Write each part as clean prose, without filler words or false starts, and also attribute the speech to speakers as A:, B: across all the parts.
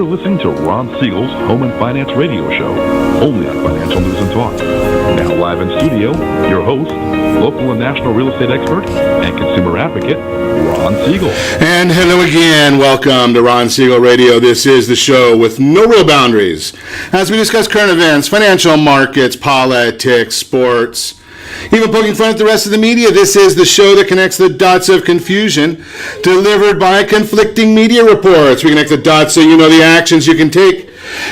A: You're listening to Ron Siegel's Home and Finance Radio Show, only on Financial News and Talk. Now live in studio, your host, local and national real estate expert and consumer advocate, Ron Siegel.
B: And hello again. Welcome to Ron Siegel Radio. This is the show with no real boundaries as we discuss current events, financial markets, politics, sports, even poking fun at the rest of the media. This is the show that connects the dots of confusion delivered by conflicting media reports. We connect the dots so you know the actions you can take,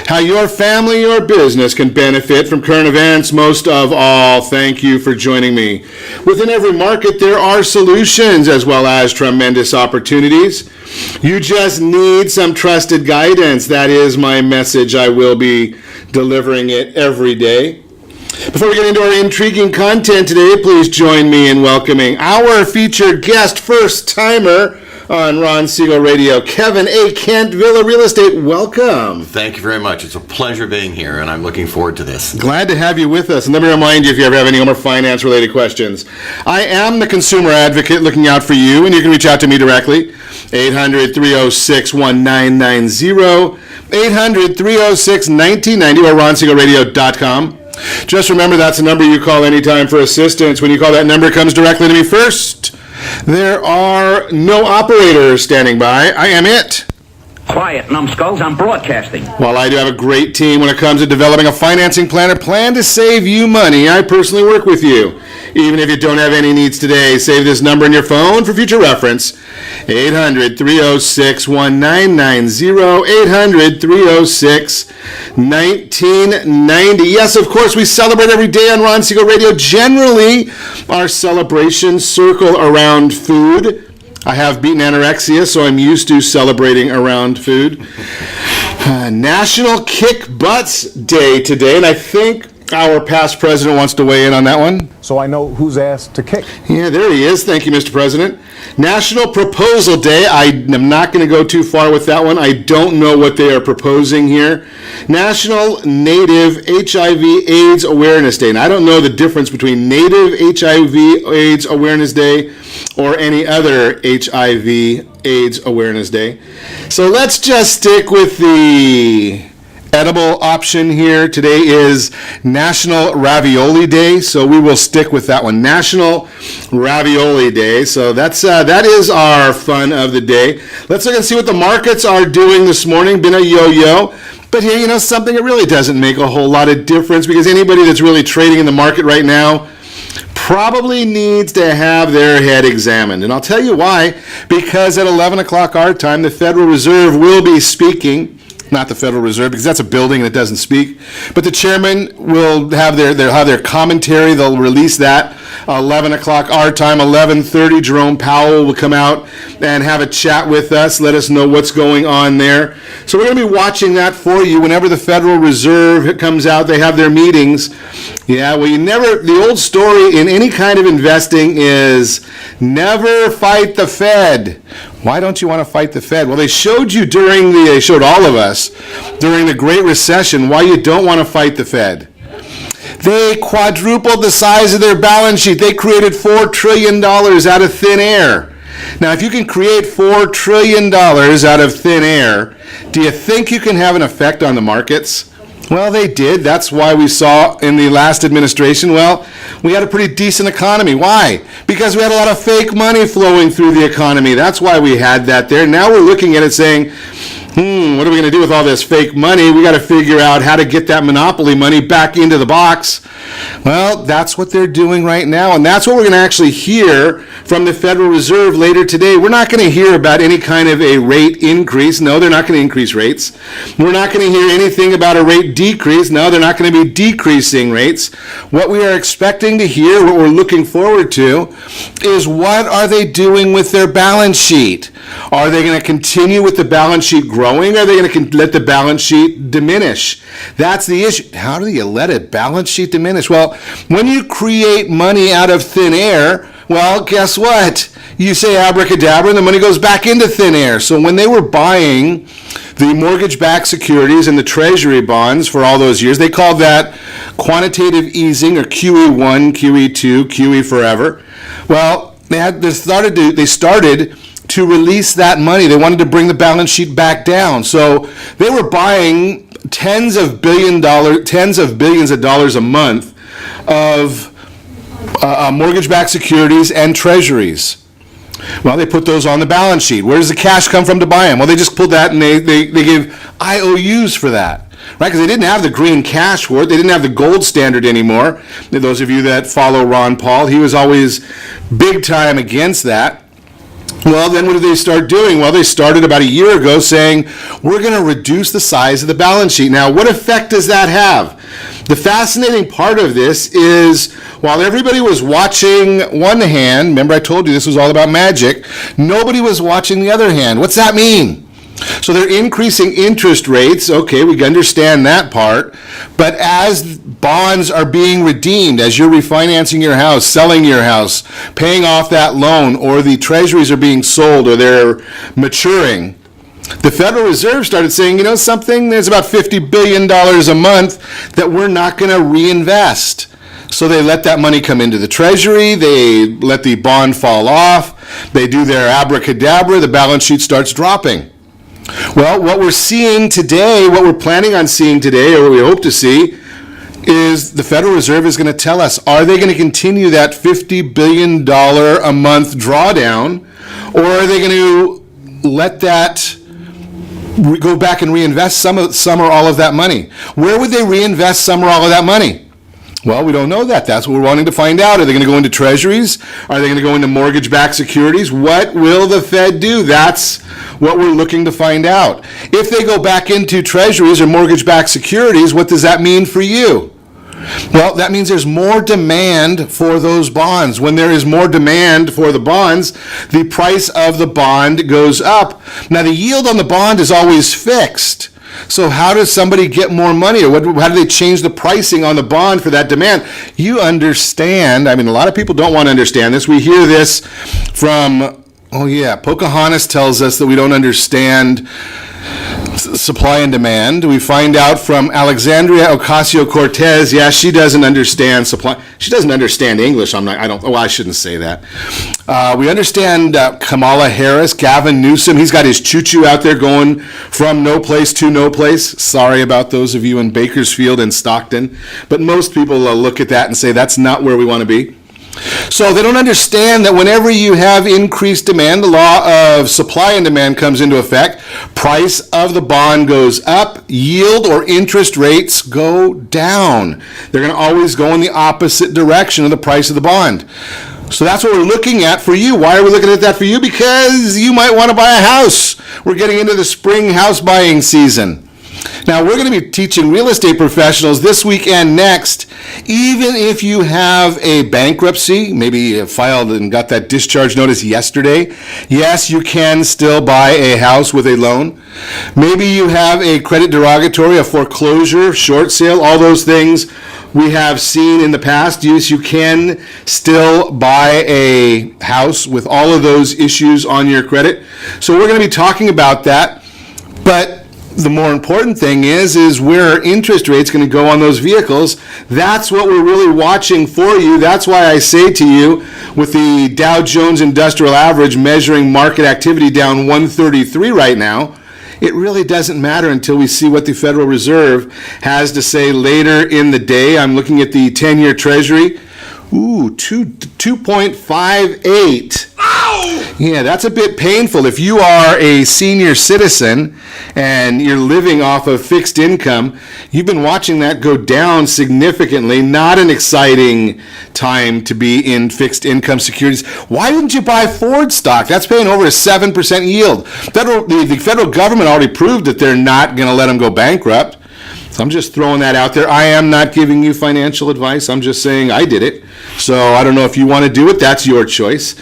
B: how your family or business can benefit from current events. Most of all, thank you for joining me. Within every market, there are solutions as well as tremendous opportunities. You just need some trusted guidance. That is my message. I will be delivering it every day. Before we get into our intriguing content today, please join me in welcoming our featured guest, first-timer on Ron Siegel Radio, Kevin A. Kentvilla Real Estate. Welcome.
C: Thank you very much. It's a pleasure being here, and I'm looking forward to this.
B: Glad to have you with us. And let me remind you, if you ever have any home or finance-related questions, I am the consumer advocate looking out for you, and you can reach out to me directly, 800-306-1990, 800-306-1990, or ronsiegelradio.com. Just remember, that's the number you call anytime for assistance. When you call, that number, it comes directly to me first. There are no operators standing by. I am it.
D: Quiet, numbskulls, I'm broadcasting.
B: While I do have a great team when it comes to developing a financing plan or plan to save you money, I personally work with you. Even if you don't have any needs today, save this number in your phone for future reference. 800-306-1990, 800-306-1990. Yes, of course, we celebrate every day on Ron Siegel Radio. Generally, our celebrations circle around food. I have beaten anorexia, so I'm used to celebrating around food. National Kick Butts Day today, and I think our past president wants to weigh in on that one.
E: So I know whose ass to kick.
B: Yeah, there he is. Thank you, Mr. President. National Proposal Day. I am not going to go too far with that one. I don't know what they are proposing here. National Native HIV/AIDS Awareness Day. And I don't know the difference between Native HIV/AIDS Awareness Day or any other HIV/AIDS Awareness Day. So let's just stick with the edible option here. Today is National Ravioli Day, so we will stick with that one. National Ravioli Day. So that is our fun of the day. Let's look and see what the markets are doing this morning. Been a yo-yo. But here, something that really doesn't make a whole lot of difference, because anybody that's really trading in the market right now probably needs to have their head examined. And I'll tell you why. Because at 11 o'clock our time, the Federal Reserve will be speaking. Not the Federal Reserve, because that's a building that doesn't speak. But the chairman will have their commentary. They'll release that 11 o'clock our time, 11:30. Jerome Powell will come out and have a chat with us, let us know what's going on there. So we're going to be watching that for you. Whenever the Federal Reserve comes out, they have their meetings. Yeah, well, the old story in any kind of investing is never fight the Fed. Why don't you want to fight the Fed? Well, they showed all of us during the Great Recession why you don't want to fight the Fed. They quadrupled the size of their balance sheet. They created $4 trillion out of thin air. Now, if you can create $4 trillion out of thin air, do you think you can have an effect on the markets? Well, they did. That's why we saw in the last administration, we had a pretty decent economy. Why? Because we had a lot of fake money flowing through the economy. That's why we had that there. Now we're looking at it saying, what are we going to do with all this fake money? We got to figure out how to get that monopoly money back into the box. Well, that's what they're doing right now, and that's what we're going to actually hear from the Federal Reserve later today. We're not going to hear about any kind of a rate increase. No, they're not going to increase rates. We're not going to hear anything about a rate decrease. No, they're not going to be decreasing rates. What we are expecting to hear, what we're looking forward to, is what are they doing with their balance sheet? Are they going to continue with the balance sheet growing, or are they going to let the balance sheet diminish? That's the issue. How do you let a balance sheet diminish? Well, when you create money out of thin air, well, guess what? You say abracadabra and the money goes back into thin air. So when they were buying the mortgage-backed securities and the treasury bonds for all those years, they called that quantitative easing, or QE1, QE2, QE forever. Well, they started to release that money. They wanted to bring the balance sheet back down. So they were buying tens of billions of dollars a month of mortgage-backed securities and treasuries. Well, they put those on the balance sheet. Where does the cash come from to buy them? Well, they just pulled that and they gave IOUs for that. Right, because they didn't have the green cash for it. They didn't have the gold standard anymore. Those of you that follow Ron Paul, he was always big time against that. Well, then what did they start doing? Well, they started about a year ago saying, we're going to reduce the size of the balance sheet. Now, what effect does that have? The fascinating part of this is, while everybody was watching one hand, remember I told you this was all about magic, nobody was watching the other hand. What's that mean? So they're increasing interest rates. Okay, we understand that part. But as bonds are being redeemed, as you're refinancing your house, selling your house, paying off that loan, or the treasuries are being sold or they're maturing, the Federal Reserve started saying, you know something, there's about $50 billion a month that we're not going to reinvest. So they let that money come into the Treasury, they let the bond fall off, they do their abracadabra, the balance sheet starts dropping. Well, what we're seeing today, what we're planning on seeing today, or what we hope to see, is the Federal Reserve is going to tell us, are they going to continue that $50 billion a month drawdown, or are they going to let that go back and reinvest some or all of that money? Where would they reinvest some or all of that money? Well, we don't know that. That's what we're wanting to find out. Are they going to go into treasuries? Are they going to go into mortgage-backed securities? What will the Fed do? That's what we're looking to find out. If they go back into treasuries or mortgage-backed securities, what does that mean for you? Well, that means there's more demand for those bonds. When there is more demand for the bonds, the price of the bond goes up. Now, the yield on the bond is always fixed. So how does somebody get more money, or how do they change the pricing on the bond for that demand? You understand, I mean, a lot of people don't want to understand this. We hear this from, Pocahontas tells us that we don't understand supply and demand. We find out from Alexandria Ocasio-Cortez, she doesn't understand supply. She doesn't understand English. I shouldn't say that. We understand Kamala Harris, Gavin Newsom. He's got his choo-choo out there going from no place to no place. Sorry about those of you in Bakersfield and Stockton. But most people look at that and say that's not where we want to be. So they don't understand that whenever you have increased demand, the law of supply and demand comes into effect. Price of the bond goes up, yield or interest rates go down. They're going to always go in the opposite direction of the price of the bond. So that's what we're looking at for you. Why are we looking at that for you? Because you might want to buy a house. We're getting into the spring house buying season. Now, we're going to be teaching real estate professionals this week and next, even if you have a bankruptcy, maybe you filed and got that discharge notice yesterday, yes, you can still buy a house with a loan. Maybe you have a credit derogatory, a foreclosure, short sale, all those things we have seen in the past. Yes, you can still buy a house with all of those issues on your credit. So we're going to be talking about that, but the more important thing is where are interest rates going to go on those vehicles? That's what we're really watching for you. That's why I say to you, with the Dow Jones Industrial Average measuring market activity down 133 right now, it really doesn't matter until we see what the Federal Reserve has to say later in the day. I'm looking at the 10-year Treasury. 2.58. Ow! Yeah, that's a bit painful. If you are a senior citizen and you're living off of fixed income, you've been watching that go down significantly. Not an exciting time to be in fixed income securities. Why didn't you buy Ford stock? That's paying over a 7% yield. The federal government already proved that they're not going to let them go bankrupt. So I'm just throwing that out there. I am not giving you financial advice. I'm just saying I did it. So I don't know if you want to do it. That's your choice.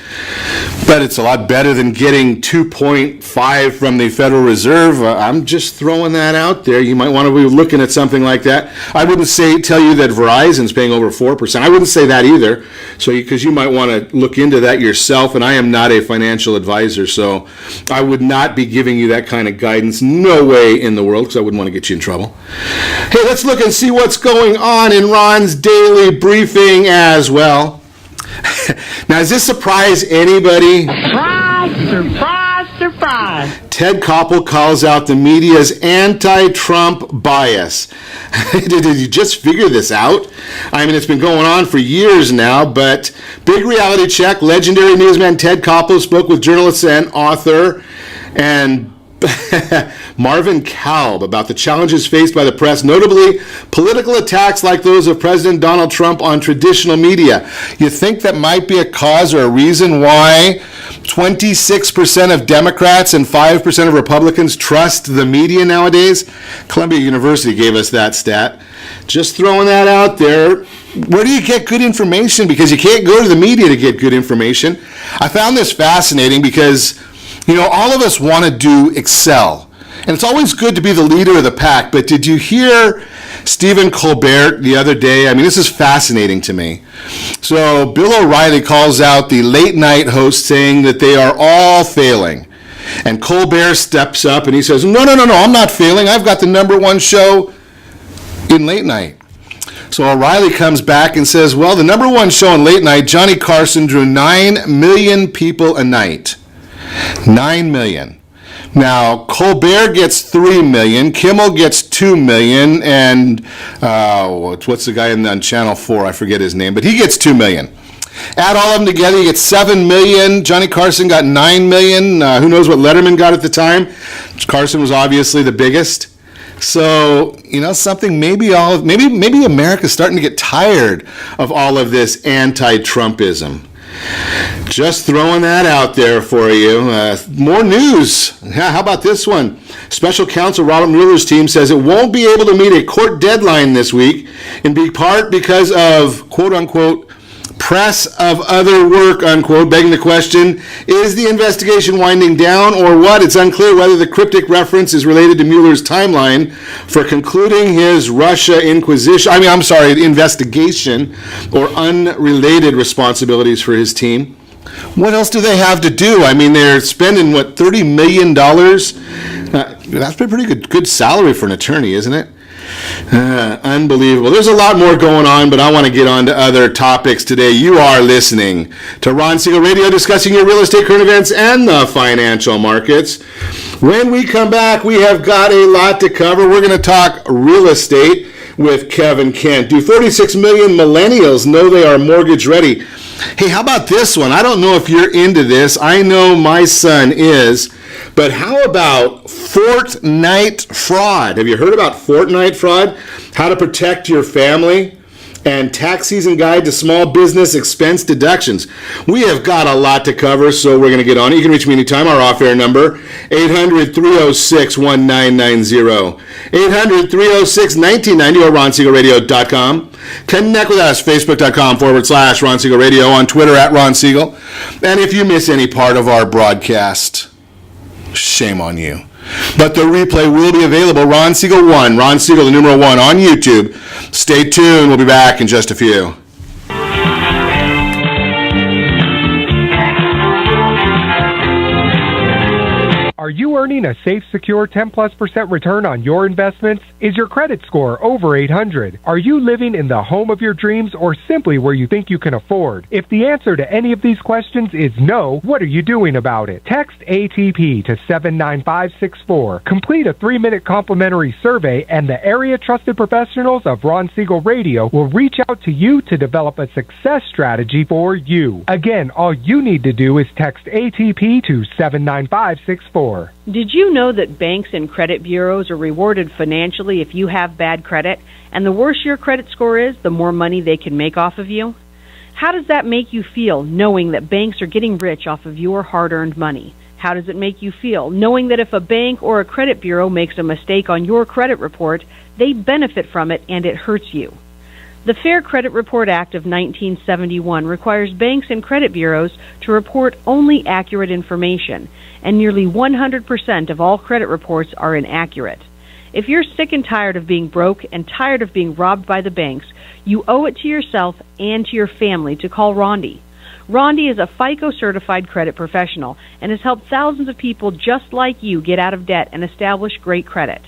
B: But it's a lot better than getting 2.5 from the Federal Reserve. I'm just throwing that out there. You might want to be looking at something like that. I wouldn't tell you that Verizon's paying over 4%. I wouldn't say that either. So because you might want to look into that yourself. And I am not a financial advisor, so I would not be giving you that kind of guidance. No way in the world, because I wouldn't want to get you in trouble. Hey, let's look and see what's going on in Ron's daily briefing as well. Now, does this surprise anybody?
F: Surprise! Surprise!
B: Ted Koppel calls out the media's anti-Trump bias. Did you just figure this out? I mean, it's been going on for years now, but big reality check. Legendary newsman Ted Koppel spoke with journalist and author and Marvin Kalb about the challenges faced by the press, notably political attacks like those of President Donald Trump on traditional media. You think that might be a cause or a reason why 26% of Democrats and 5% of Republicans trust the media nowadays? Columbia University gave us that stat. Just throwing that out there. Where do you get good information? Because you can't go to the media to get good information. I found this fascinating because all of us want to do Excel. And it's always good to be the leader of the pack. But did you hear Stephen Colbert the other day? I mean, this is fascinating to me. So Bill O'Reilly calls out the late night host saying that they are all failing. And Colbert steps up and he says, no, I'm not failing. I've got the number one show in late night. So O'Reilly comes back and says, well, the number one show in late night, Johnny Carson, drew 9 million people a night. 9 million. Now, Colbert gets 3 million, Kimmel gets 2 million, and what's the guy on Channel 4? I forget his name, but he gets 2 million. Add all of them together, you get 7 million. Johnny Carson got 9 million. Who knows what Letterman got at the time? Carson was obviously the biggest. So, something maybe America's starting to get tired of all of this anti-Trumpism. Just throwing that out there for you. More news. How about this one? Special counsel Robert Mueller's team says it won't be able to meet a court deadline this week, in big part because of, quote-unquote, press of other work, unquote, begging the question, is the investigation winding down or what? It's unclear whether the cryptic reference is related to Mueller's timeline for concluding his investigation or unrelated responsibilities for his team. What else do they have to do? I mean, they're spending, $30 million? That's a pretty good salary for an attorney, isn't it? Unbelievable. There's a lot more going on, but I want to get on to other topics today. You are listening to Ron Siegel Radio, discussing your real estate, current events, and the financial markets. When we come back, we have got a lot to cover. We're going to talk real estate with Kevin Kent. Do 46 million millennials know they are mortgage ready? Hey, how about this one? I don't know if you're into this. I know my son is. But how about Fortnite fraud? Have you heard about Fortnite fraud? How to protect your family? And tax season guide to small business expense deductions. We have got a lot to cover, so we're going to get on it. You can reach me anytime. Our off-air number, 800-306-1990. 800-306-1990 or RonSiegelRadio.com. Connect with us, Facebook.com/Ron Siegel Radio, on Twitter @Ron Siegel. And if you miss any part of our broadcast, shame on you. But the replay will be available. Ron Siegel 1, Ron Siegel, the numeral 1, on YouTube. Stay tuned. We'll be back in just a few.
F: Are you earning a safe, secure 10+% return on your investments? Is your credit score over 800? Are you living in the home of your dreams or simply where you think you can afford? If the answer to any of these questions is no, what are you doing about it? Text ATP to 79564. Complete a 3-minute complimentary survey and the area trusted professionals of Ron Siegel Radio will reach out to you to develop a success strategy for you. Again, all you need to do is text ATP to 79564.
G: Did you know that banks and credit bureaus are rewarded financially if you have bad credit? And the worse your credit score is, the more money they can make off of you? How does that make you feel, knowing that banks are getting rich off of your hard-earned money? How does it make you feel, knowing that if a bank or a credit bureau makes a mistake on your credit report, they benefit from it and it hurts you? The Fair Credit Report Act of 1971 requires banks and credit bureaus to report only accurate information, and nearly 100% of all credit reports are inaccurate. If you're sick and tired of being broke and tired of being robbed by the banks, you owe it to yourself and to your family to call Rondi. Rondi is a FICO-certified credit professional and has helped thousands of people just like you get out of debt and establish great credit.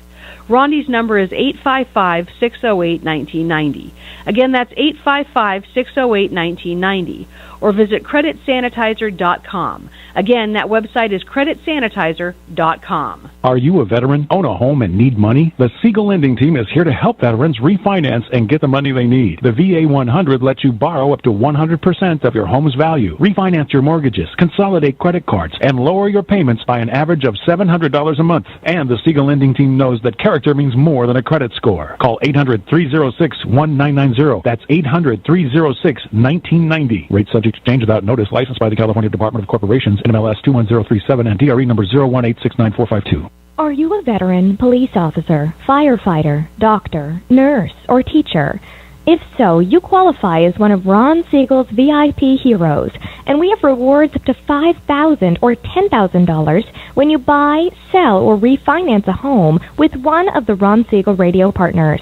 G: Rondi's number is 855-608-1990. Again, that's 855-608-1990. Or visit creditsanitizer.com. Again, that website is creditsanitizer.com.
H: Are you a veteran, own a home, and need money? The Siegel Lending Team is here to help veterans refinance and get the money they need. The VA 100 lets you borrow up to 100% of your home's value, refinance your mortgages, consolidate credit cards, and lower your payments by an average of $700 a month. And the Siegel Lending Team knows that character means more than a credit score. Call 800-306-1990. That's 800-306-1990. Rate subject to change without notice. Licensed by the California Department of Corporations, NMLS 21037, and DRE number 018694552.
I: Are you a veteran, police officer, firefighter, doctor, nurse, or teacher? If so, you qualify as one of Ron Siegel's VIP heroes, and we have rewards up to $5,000 or $10,000 when you buy, sell, or refinance a home with one of the Ron Siegel radio partners.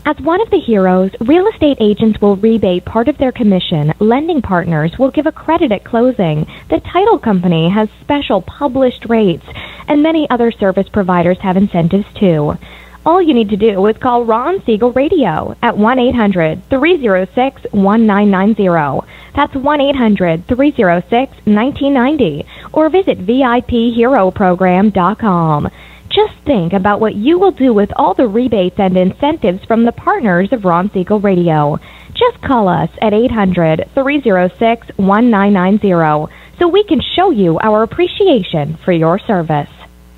I: As one of the heroes, real estate agents will rebate part of their commission. Lending partners will give a credit at closing. The title company has special published rates, and many other service providers have incentives too. All you need to do is call Ron Siegel Radio at 1-800-306-1990. That's 1-800-306-1990. Or visit VIPHeroProgram.com. Just think about what you will do with all the rebates and incentives from the partners of Ron Siegel Radio. Just call us at 800-306-1990 so we can show you our appreciation for your service.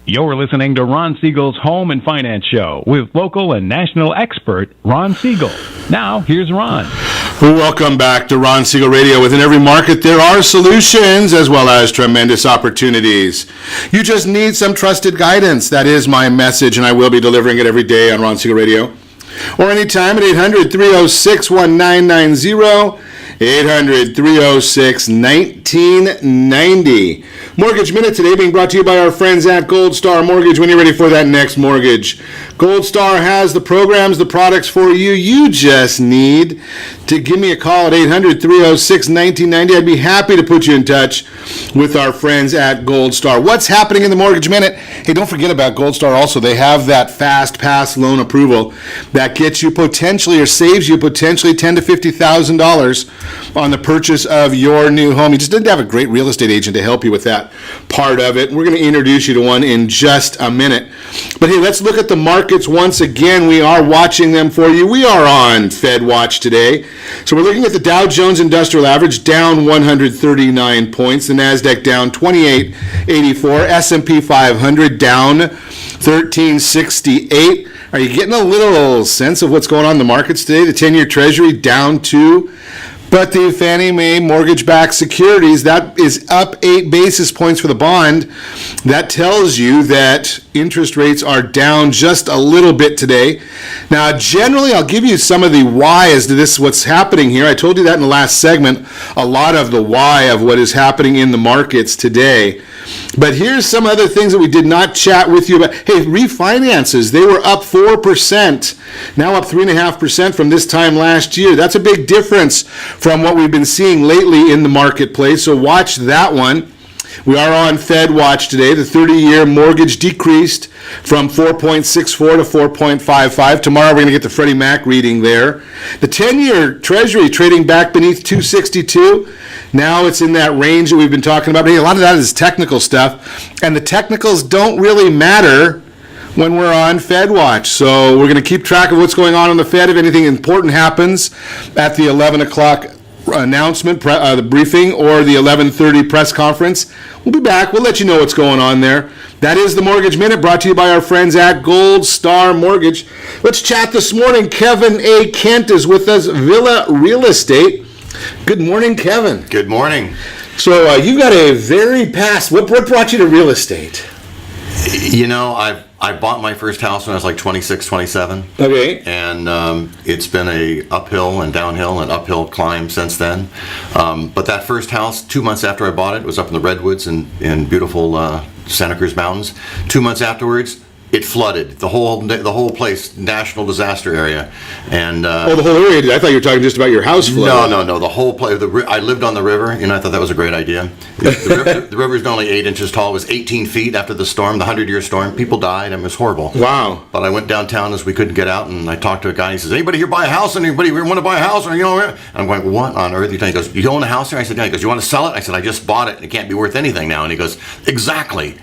H: You're listening to Ron Siegel's Home and Finance Show with local and national expert Ron Siegel. Now, here's Ron.
B: Welcome back to Ron Siegel Radio. Within every market, there are solutions as well as tremendous opportunities. You just need some trusted guidance. That is my message, and I will be delivering it every day on Ron Siegel Radio. Or anytime at 800-306-1990. 800-306-1990. Mortgage Minute today being brought to you by our friends at Gold Star Mortgage. When you're ready for that next mortgage, Gold Star has the programs, the products for you. You just need to give me a call at 800-306-1990. I'd be happy to put you in touch with our friends at Gold Star. What's happening in the Mortgage Minute? Hey, don't forget about Gold Star also. They have that fast pass loan approval that gets you potentially or saves you potentially $10,000 to $50,000 on the purchase of your new home. You just didn't have a great real estate agent to help you with that part of it. We're going to introduce you to one in just a minute. But hey, let's look at the markets once again. We are watching them for you. We are on Fed Watch today. So we're looking at the Dow Jones Industrial Average down 139 points. The NASDAQ down 28.84. S&P 500 down 1368. Are you getting a little sense of what's going on in the markets today? The 10-year Treasury down 2. But the Fannie Mae mortgage-backed securities, that is up 8 basis points for the bond. That tells you that interest rates are down just a little bit today. Now, generally, I'll give you some of the why as to this, what's happening here. I told you that in the last segment, a lot of the why of what is happening in the markets today. But here's some other things that we did not chat with you about. Hey, refinances, they were up 4%, now up 3.5% from this time last year. That's a big difference from what we've been seeing lately in the marketplace, so watch that one. We are on Fed Watch today. The 30-year mortgage decreased from 4.64 to 4.55. Tomorrow we're going to get the Freddie Mac reading there. The 10-year Treasury trading back beneath 262. Now it's in that range that we've been talking about. Hey, a lot of that is technical stuff, and the technicals don't really matter when we're on Fed Watch. So we're going to keep track of what's going on the Fed. If anything important happens at the 11 o'clock announcement, the briefing, or the 11:30 press conference, we'll be back. We'll let you know what's going on there. That is the Mortgage Minute, brought to you by our friends at Gold Star Mortgage. Let's chat this morning. Kevin A. Kent is with us, Villa Real Estate. Good morning, Kevin.
C: Good morning.
B: So you've got a very past. What brought you to real estate?
C: You know, I bought my first house when I was like 26, 27.
B: Okay.
C: And it's been a uphill and downhill and uphill climb since then. But that first house, 2 months after I bought it, was up in the Redwoods in beautiful Santa Cruz Mountains. 2 months afterwards, It flooded the whole place, national disaster area, and
B: the whole area. I thought you were talking just about your house flooded.
C: No, the whole place. I lived on the river, and I thought that was a great idea. The river is not only 8 inches tall; it was 18 feet after the storm, the 100-year storm. People died, and it was horrible.
B: Wow!
C: But I went downtown as we couldn't get out, and I talked to a guy. He says, "Anybody here buy a house? Anybody here want to buy a house?" And I'm going, "What on earth?" He goes, "You own a house here?" I said, "Yeah." He goes, "You want to sell it?" I said, "I just bought it, and it can't be worth anything now." And he goes, "Exactly."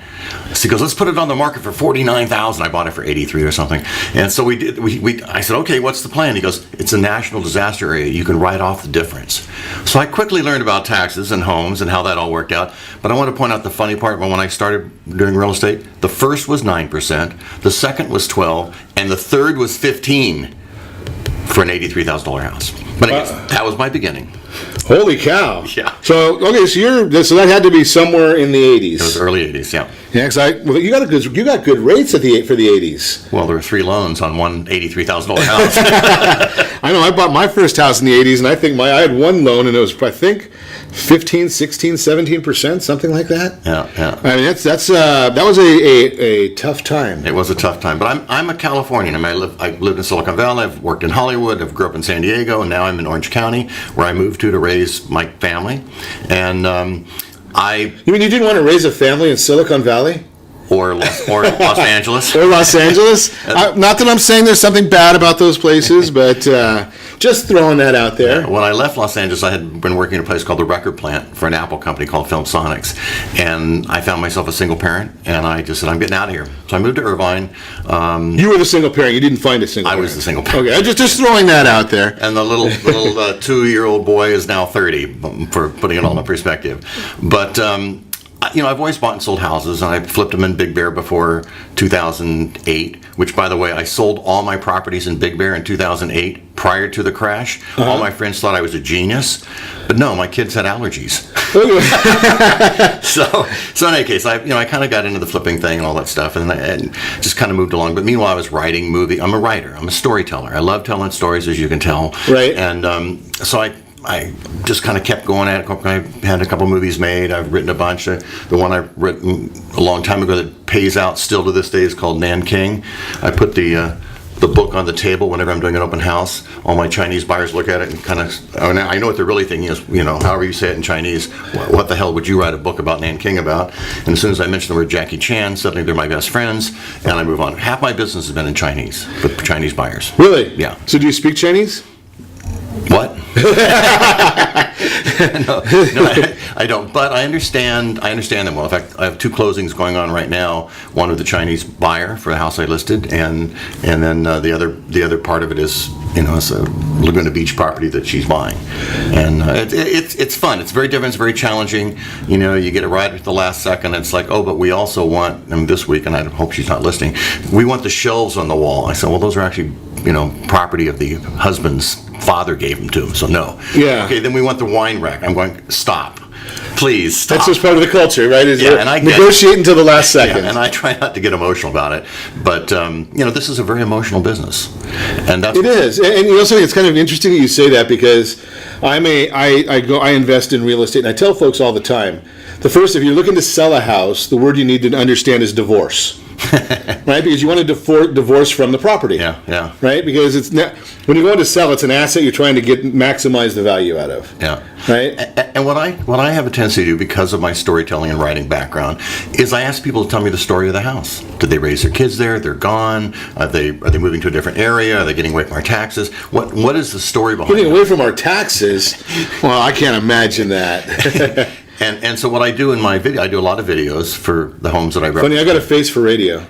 C: So he goes, "Let's put it on the market for $49,000. I bought it for $83 or something. And so we did. I said, "Okay, what's the plan?" He goes, "It's a national disaster area. You can write off the difference." So I quickly learned about taxes and homes and how that all worked out. But I want to point out the funny part. When I started doing real estate, the first was 9%, the second was 12%, and the third was 15% for an $83,000 house. But anyways, that was my beginning.
B: Holy cow!
C: Yeah.
B: So so that had to be somewhere in the 80s.
C: It was early 80s, yeah.
B: Yeah, because you got good rates for the 80s.
C: Well, there were 3 loans on one $83,000 house.
B: I know. I bought my first house in the 80s, and I think I had one loan, and it was 15, 16, 17%, something like that.
C: Yeah.
B: I mean, that was a tough time.
C: It was a tough time, but I'm a Californian. I've lived in Silicon Valley. I've worked in Hollywood. I've grew up in San Diego, and now I'm in Orange County, where I moved to raise my family. And
B: You mean you didn't want to raise a family in Silicon Valley?
C: Or Los Angeles.
B: Or Los Angeles. Not that I'm saying there's something bad about those places, but just throwing that out there.
C: Yeah, when I left Los Angeles, I had been working at a place called the Record Plant for an Apple company called Film Sonics. And I found myself a single parent, and I just said, I'm getting out of here. So I moved to Irvine.
B: You were the single parent. You didn't find a single parent.
C: I was the single parent.
B: Okay, just throwing that out there.
C: And the little 2-year-old boy is now 30, for putting it all in perspective. But I've always bought and sold houses, and I flipped them in Big Bear before 2008, which, by the way, I sold all my properties in Big Bear in 2008 prior to the crash. Uh-huh. All my friends thought I was a genius, but no, my kids had allergies. So in any case, I kind of got into the flipping thing and all that stuff, and just kind of moved along. But meanwhile, I was writing movie. I'm a writer. I'm a storyteller. I love telling stories, as you can tell.
B: Right.
C: And so I just kind of kept going at it. I had a couple movies made. I've written a bunch. The one I've written a long time ago that pays out still to this day is called Nanking. I put the book on the table whenever I'm doing an open house. All my Chinese buyers look at it and kind of, I know what they're really thinking is, however you say it in Chinese, what the hell would you write a book about Nanking about? And as soon as I mention the word Jackie Chan, suddenly they're my best friends, and I move on. Half my business has been in Chinese, with Chinese buyers.
B: Really?
C: Yeah.
B: So do you speak Chinese?
C: What? No, I don't. But I understand them well. In fact, I have 2 closings going on right now. One with the Chinese buyer for the house I listed, and then the other part of it is, it's a Laguna Beach property that she's buying, and it's fun. It's very different. It's very challenging. You get it right at the last second. It's like, oh, but we also want. This week, and I hope she's not listening. We want the shelves on the wall. I said, well, those are actually property of the husband's father gave them to him, so no.
B: Yeah.
C: Okay, then we want the wine rack. I'm going, stop. Please stop.
B: That's just part of the culture, right?
C: And I
B: negotiate until the last second.
C: Yeah, and I try not to get emotional about it, but this is a very emotional business, and that's
B: it is. And something it's kind of interesting that you say that, because I invest in real estate, and I tell folks all the time, if you're looking to sell a house, the word you need to understand is divorce. Right, because you want to divorce from the property.
C: Yeah.
B: Right, because when you're going to sell, it's an asset you're trying to maximize the value out of.
C: Yeah.
B: Right.
C: And what I have a tendency to do, because of my storytelling and writing background, is I ask people to tell me the story of the house. Did they raise their kids there? They're gone. Are they moving to a different area? Are they getting away from our taxes? What is the story behind
B: getting away from our taxes? Well, I can't imagine that.
C: And so what I do in my video, I do a lot of videos for the homes that I represent.
B: Funny, I got a face for radio.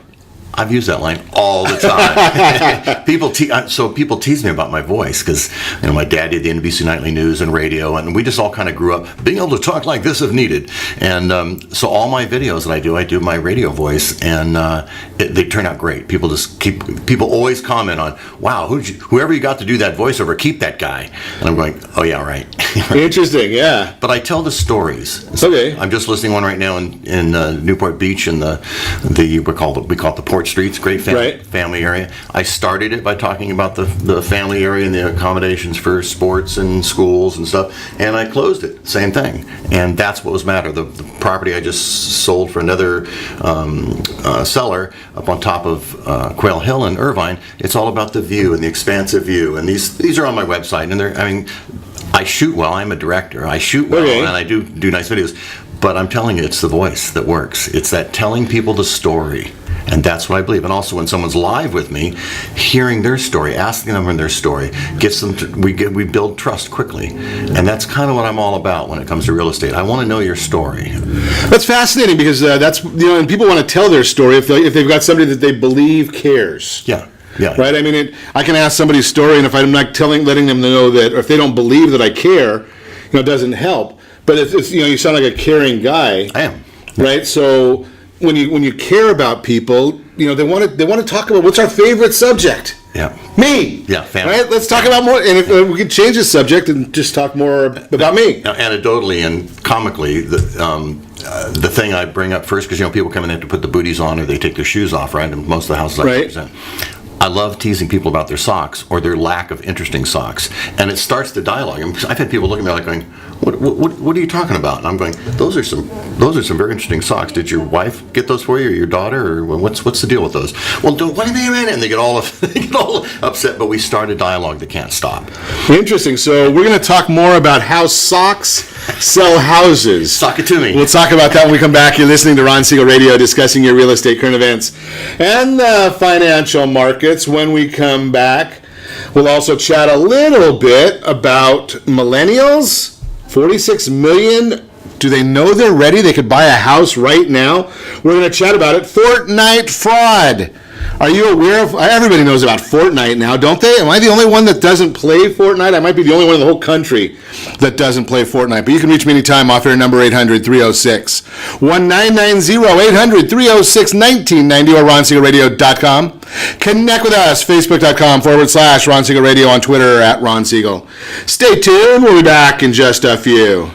C: I've used that line all the time. People tease me about my voice because my dad did the NBC Nightly News and radio, and we just all kind of grew up being able to talk like this if needed. And so all my videos that I do my radio voice, and they turn out great. People always comment on, wow, whoever you got to do that voiceover, keep that guy. And I'm going, oh yeah, right.
B: Interesting, yeah.
C: But I tell the stories.
B: Okay.
C: I'm just listening one right now in Newport Beach, and we call it the Port Fort Street's a great family area. I started it by talking about the family area and the accommodations for sports and schools and stuff, and I closed it. Same thing. And that's what was matter. The property I just sold for another seller up on top of Quail Hill in Irvine, it's all about the view and the expansive view. And these are on my website, and I shoot well. I'm a director. I shoot well, and I do nice videos. But I'm telling you, it's the voice that works. It's that telling people the story. And that's what I believe. And also when someone's live with me, hearing their story, asking them their story, gets them to, we build trust quickly. And that's kind of what I'm all about when it comes to real estate. I want to know your story.
B: That's fascinating because that's, and people want to tell their story if they've got somebody that they believe cares.
C: Yeah. Yeah.
B: Right? I mean, I can ask somebody's story, and if I'm not letting them know that, or if they don't believe that I care, it doesn't help. But if you sound like a caring guy.
C: I am.
B: Right? So when you care about people, they want to talk about what's our favorite subject.
C: Yeah.
B: Me.
C: Yeah. Family.
B: Right? Let's talk about more, and if we could change the subject and just talk more about me.
C: Now, anecdotally and comically, the thing I bring up first, because people come in and have to put the booties on or they take their shoes off, right? And most of the houses I represent. I love teasing people about their socks or their lack of interesting socks, and it starts the dialogue. I've had people look at me like going, "What are you talking about?" And I'm going, "Those are some very interesting socks. Did your wife get those for you, or your daughter, or what's the deal with those?" Well, what do you mean? And they get all upset. But we start a dialogue that can't stop.
B: Interesting. So we're going to talk more about how socks sell houses.
C: Sock it to me.
B: We'll talk about that when we come back. You're listening to Ron Siegel Radio, discussing your real estate current events and the financial markets. When we come back, we'll also chat a little bit about millennials. 46 million. Do they know they're ready? They could buy a house right now. We're going to chat about it. Fortnite fraud. Are you aware of? Everybody knows about Fortnite now, don't they? Am I the only one that doesn't play Fortnite? I might be the only one in the whole country that doesn't play Fortnite. But you can reach me anytime off air number 800-306-1990, 800-306-1990, or RonSiegelRadio.com. Connect with us, Facebook.com/Ron Siegel Radio, on Twitter at Ron Siegel. Stay tuned. We'll be back in just a few.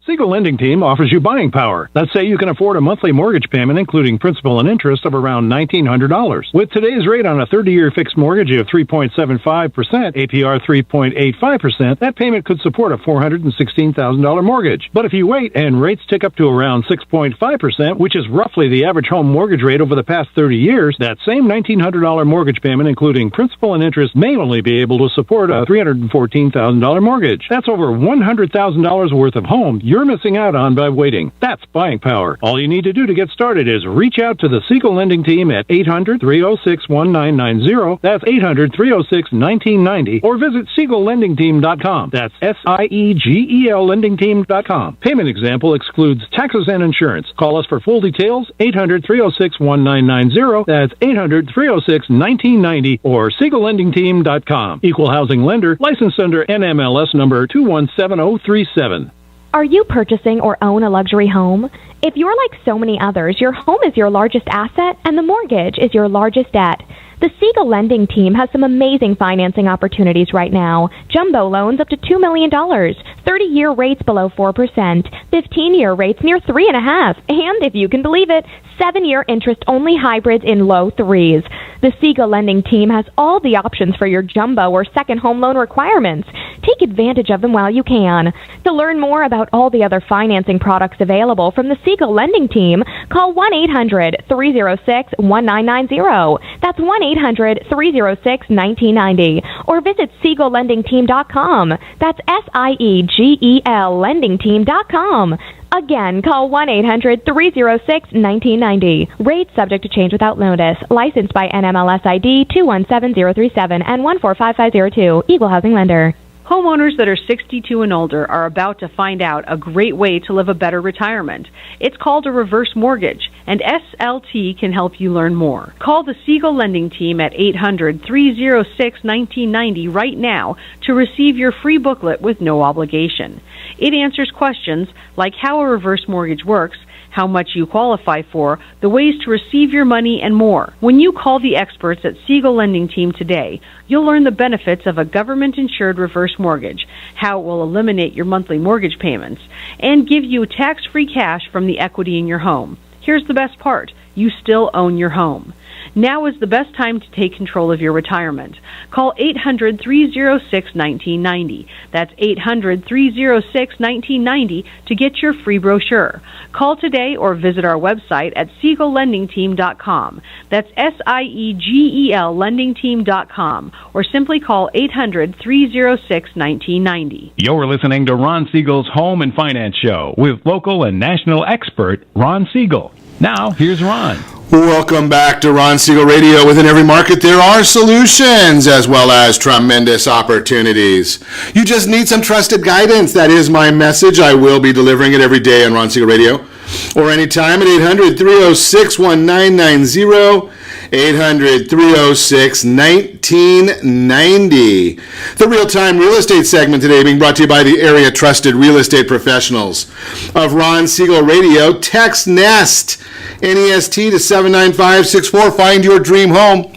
H: Siegel Lending Team offers you buying power. Let's say you can afford a monthly mortgage payment, including principal and interest, of around $1,900. With today's rate on a 30-year fixed mortgage of 3.75%, APR 3.85%, that payment could support a $416,000 mortgage. But if you wait and rates tick up to around 6.5%, which is roughly the average home mortgage rate over the past 30 years, that same $1,900 mortgage payment, including principal and interest, may only be able to support a $314,000 mortgage. That's over $100,000 worth of home you're missing out on by waiting. That's buying power. All you need to do to get started is reach out to the Siegel Lending Team at 800-306-1990. That's 800-306-1990. Or visit SiegelLendingTeam.com. That's SIEGEL LendingTeam.com. Payment example excludes taxes and insurance. Call us for full details, 800-306-1990. That's 800-306-1990 or SiegelLendingTeam.com. Equal housing lender, licensed under NMLS number 217037.
I: Are you purchasing or own a luxury home? If you're like so many others, your home is your largest asset and the mortgage is your largest debt. The Siegel Lending Team has some amazing financing opportunities right now. Jumbo loans up to $2 million, 30-year rates below 4%, 15-year rates near 3.5%, and if you can believe it, 7-year interest-only hybrids in low 3s. The Siegel Lending Team has all the options for your jumbo or second home loan requirements. Take advantage of them while you can. To learn more about all the other financing products available from the Siegel Lending Team, call 1-800-306-1990. That's 1-800-306-1990. Or visit SiegelLendingTeam.com. That's SIEGEL LendingTeam.com. Again, call 1-800-306-1990. Rates subject to change without notice. Licensed by NMLS ID 217037 and 145502. Equal housing lender.
G: Homeowners that are 62 and older are about to find out a great way to live a better retirement. It's called a reverse mortgage, and SLT can help you learn more. Call the Siegel Lending Team at 800-306-1990 right now to receive your free booklet with no obligation. It answers questions like how a reverse mortgage works, how much you qualify for, the ways to receive your money, and more. When you call the experts at Siegel Lending Team today, you'll learn the benefits of a government-insured reverse mortgage, how it will eliminate your monthly mortgage payments, and give you tax-free cash from the equity in your home. Here's the best part. You still own your home. Now is the best time to take control of your retirement. Call 800-306-1990. That's 800-306-1990 to get your free brochure. Call today or visit our website at SiegelLendingTeam.com. That's SIEGEL LendingTeam.com, or simply call 800-306-1990.
H: You're listening to Ron Siegel's Home and Finance Show with local and national expert Ron Siegel. Now, here's Ron.
B: Welcome back to Ron Siegel Radio. Within every market, there are solutions as well as tremendous opportunities. You just need some trusted guidance. That is my message. I will be delivering it every day on Ron Siegel Radio or anytime at 800-306-1990. 800-306-1990. The real-time real estate segment today being brought to you by the area trusted real estate professionals of Ron Siegel Radio. Text NEST, N-E-S-T to 79564. Find your dream home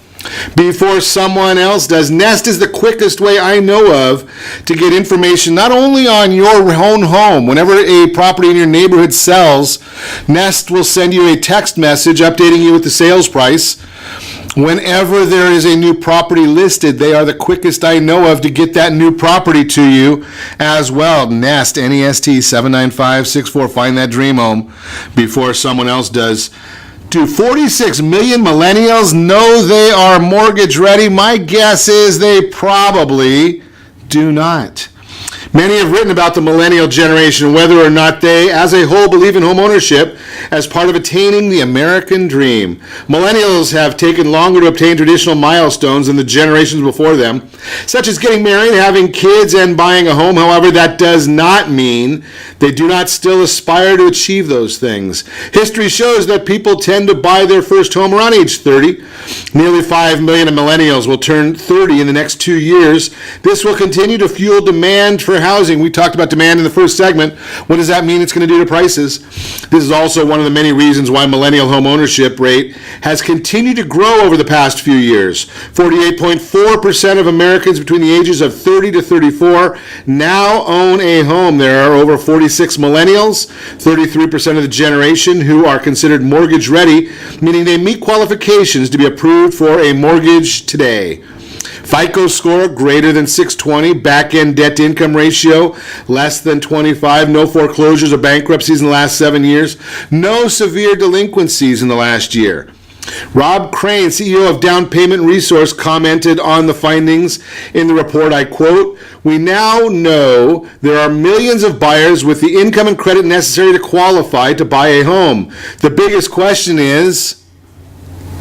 B: before someone else does. Nest is the quickest way I know of to get information not only on your own home. Whenever a property in your neighborhood sells, Nest will send you a text message updating you with the sales price. Whenever there is a new property listed, they are the quickest I know of to get that new property to you as well. Nest, N-E-S-T, 79564. Find that dream home before someone else does. Do 46 million millennials know they are mortgage ready? My guess is they probably do not. Many have written about the millennial generation, whether or not they, as a whole, believe in home ownership as part of attaining the American dream. Millennials have taken longer to obtain traditional milestones than the generations before them, such as getting married, having kids, and buying a home. However, that does not mean they do not still aspire to achieve those things. History shows that people tend to buy their first home around age 30. Nearly 5 million of millennials will turn 30 in the next 2 years. This will continue to fuel demand for housing. We talked about demand in the first segment. What does that mean it's going to do to prices? This is also one of the many reasons why millennial home ownership rate has continued to grow over the past few years. 48.4% of Americans between the ages of 30 to 34 now own a home. There are over 46 millennials, 33% of the generation who are considered mortgage ready, meaning they meet qualifications to be approved for a mortgage today. FICO score greater than 620, back-end debt-to-income ratio less than 25, no foreclosures or bankruptcies in the last 7 years, no severe delinquencies in the last year. Rob Crane, CEO of Down Payment Resource, commented on the findings in the report. I quote, "We now know there are millions of buyers with the income and credit necessary to qualify to buy a home. The biggest question is,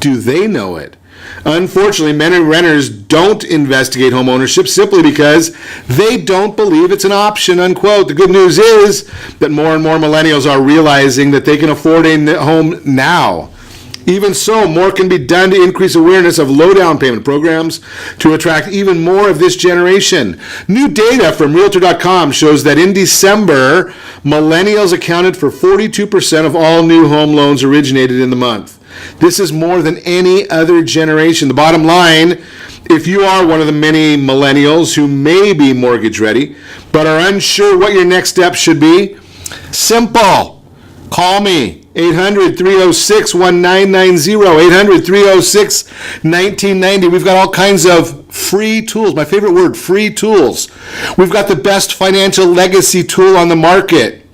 B: do they know it?" Unfortunately, many renters don't investigate home ownership simply because they don't believe it's an option, unquote. The good news is that more and more millennials are realizing that they can afford a home now. Even so, more can be done to increase awareness of low down payment programs to attract even more of this generation. New data from Realtor.com shows that in December, millennials accounted for 42% of all new home loans originated in the month. This is more than any other generation. The bottom line, if you are one of the many millennials who may be mortgage ready but are unsure what your next step should be, simple. Call me, 800-306-1990, 800-306-1990. We've got all kinds of free tools. My favorite word, free tools. We've got the best financial legacy tool on the market.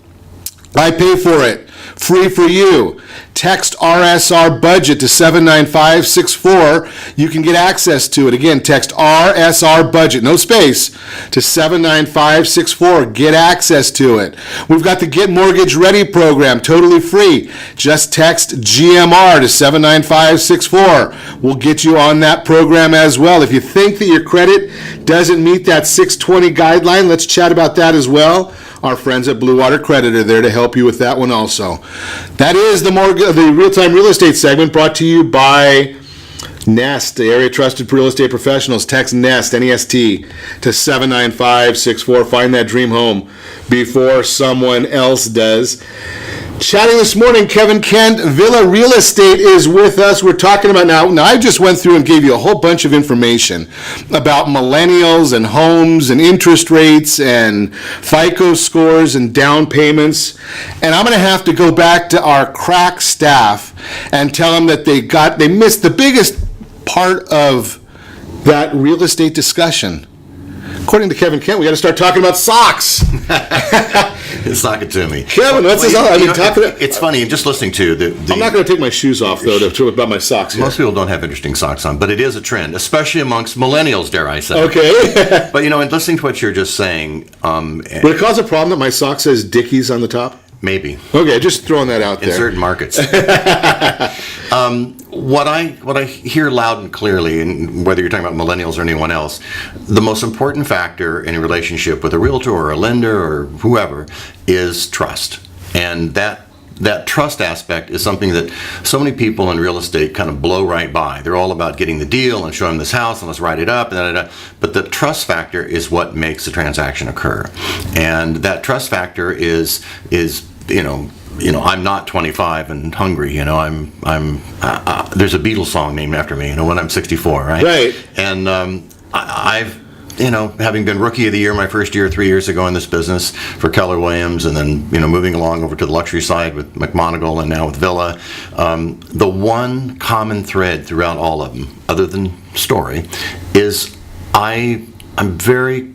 B: I pay for it. Free for you. Text RSR budget to 79564. You can get access to it. Again, text RSR budget, no space, to 79564. Get access to it. We've got the Get Mortgage Ready program, totally free. Just text GMR to 79564. We'll get you on that program as well. If you think that your credit doesn't meet that 620 guideline, let's chat about that as well. Our friends at Blue Water Credit are there to help you with that one also. That is the real-time real estate segment brought to you by Nest, the area trusted real estate professionals. Text NEST, N-E-S-T, to 79564. Find that dream home before someone else does. Chatting this morning, Kevin Kent, Villa Real Estate is with us. We're talking about now I just went through and gave you a whole bunch of information about millennials and homes and interest rates and FICO scores and down payments. And I'm going to have to go back to our crack staff and tell them that they missed the biggest part of that real estate discussion. According to Kevin Kent, we got to start talking about socks.
C: Sock it to me.
B: Kevin, what's this all?
C: It's funny, just listening to the
B: I'm not going to take my shoes off, though, to talk about my socks here.
C: Most people don't have interesting socks on, but it is a trend, especially amongst millennials, dare I say.
B: Okay.
C: But, in listening to what you're just saying...
B: Would it cause a problem that my sock says Dickies on the top?
C: Maybe.
B: Okay, just throwing that out there.
C: In certain markets. What I hear loud and clearly, and whether you're talking about millennials or anyone else, the most important factor in a relationship with a realtor or a lender or whoever is trust. And that trust aspect is something that so many people in real estate kind of blow right by. They're all about getting the deal and showing this house and let's write it up. But the trust factor is what makes the transaction occur. And that trust factor is I'm not 25 and hungry. I'm there's a Beatles song named after me. When I'm 64, right?
B: Right.
C: And I've having been rookie of the year my first year 3 years ago in this business for Keller Williams, and then moving along over to the luxury side with McMonagle and now with Villa, the one common thread throughout all of them, other than story, is I'm very